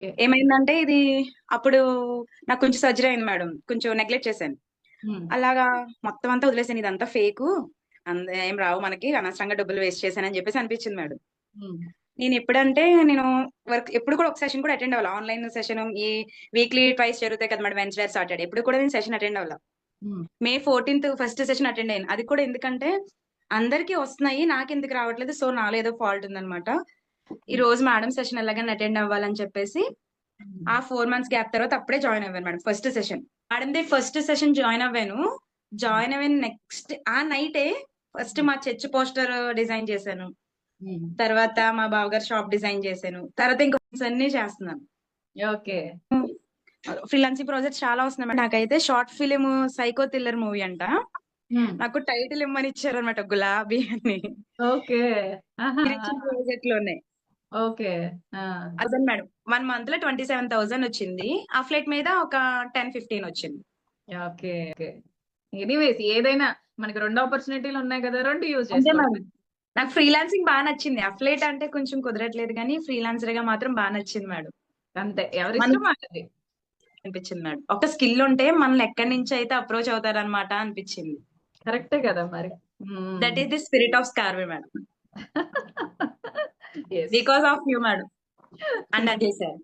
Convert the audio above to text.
Okay. ఏమైందంటే ఇది అప్పుడు నాకు కొంచెం సర్జరీ అయింది మేడం. కొంచెం నెగ్లెక్ట్ చేశాను. హ్మ్. అలాగా మొత్తం అంతా వదిలేసాను. ఇదంతా ఫేకు. ఏం రావు మనకి. అనవసరంగా డబ్బులు వేస్ట్ చేశానని చెప్పేసి అనిపించింది మేడం. హ్మ్. నేను వర్క్ ఎప్పుడు కూడా ఒక సెషన్ కూడా అటెండ్ అవ్వలా. ఆన్‌లైన్ సెషన్ ఈ వీక్లీ ట్వైస్ జరుగుతాయి కదా మేడం. Wednesday, Saturday. ఎప్పుడు కూడా నేను సెషన్ అటెండ్ అవ్వలా. హ్మ్. మే 14థ్ ఫస్ట్ సెషన్ అటెండ్ అయ్యాను. అది కూడా ఎందుకంటే అందరికి వస్తున్నాయి. నాకెందుకు రావట్లేదు. సో, నాలో ఏదో ఫాల్ట్ ఉందన్నమాట. ఈ హ్మ్. రోజు మేడం సెషన్ ఎలాగైనా అటెండ్ అవ్వాలని చెప్పేసి హ్మ్. ఆ 4 మంత్స్ గ్యాప్ తర్వాత అప్పుడే జాయిన్ అవ్వాను మేడం ఫస్ట్ సెషన్. మేడంది ఫస్ట్ సెషన్ జాయిన్ అవ్వాను. హ్మ్. జాయిన్ అవ్విన నెక్స్ట్ ఆ నైటే ఫస్ట్ హ్మ్. మా చర్చ్ పోస్టర్ డిజైన్ చేశాను. హ్మ్. తర్వాత మా బావగారి షాప్ డిజైన్ చేశాను. తర్వాత ఇంకా అన్నీ చేస్తున్నాను. ఓకే. ఫ్రీలాన్సింగ్ ప్రాజెక్ట్స్ చాలా వస్తున్నాయి మేడం. నాకైతే short film 'psycho thriller' movie అంట. హ్మ్. నాకు టైటిల్ ఇమ్మని ఇచ్చారన్నమాట 'గులాబీ' అని. ఓకే. ఆహా! మీరిచ్చిన ఆ! ప్రాజెక్ట్‌లోనే. ఓకే. ఆ! అదే మేడం. 1 మంత్‌లో 27,000 వచ్చింది. అఫ్లైట్ మీద ఒక 10, 15 వచ్చింది. ఓకే. ఓకే. ఎనీవేస్ ఏదైనా మనకి 2 ఆపర్చునిటీలు ఉన్నాయి కదా! 2 యూజ్ అంతే చేసుకోవడమే. మేడం. నాకు ఫ్రీలాన్సింగ్ నచ్చింది. అఫ్లియేట్ అంటే కొంచెం కుదరట్లేదు గానీ, ఫ్రీలాన్సర్‌గా మాత్రం నచ్చింది మేడం. అంతే. మనకి ఎవరిష్టం వాళ్ళది. అనిపించింది మేడం. ఒక స్కిల్ ఉంటే మనల్ని ఎక్కడి నుంచి అయితే అప్రోచ్ అవుతారనమాట అనిపించింది. కరెక్టే కదా మరి. Hmm. That is the spirit of స్కార్వే madam. Yes. Because of you madam. And Ajay sir.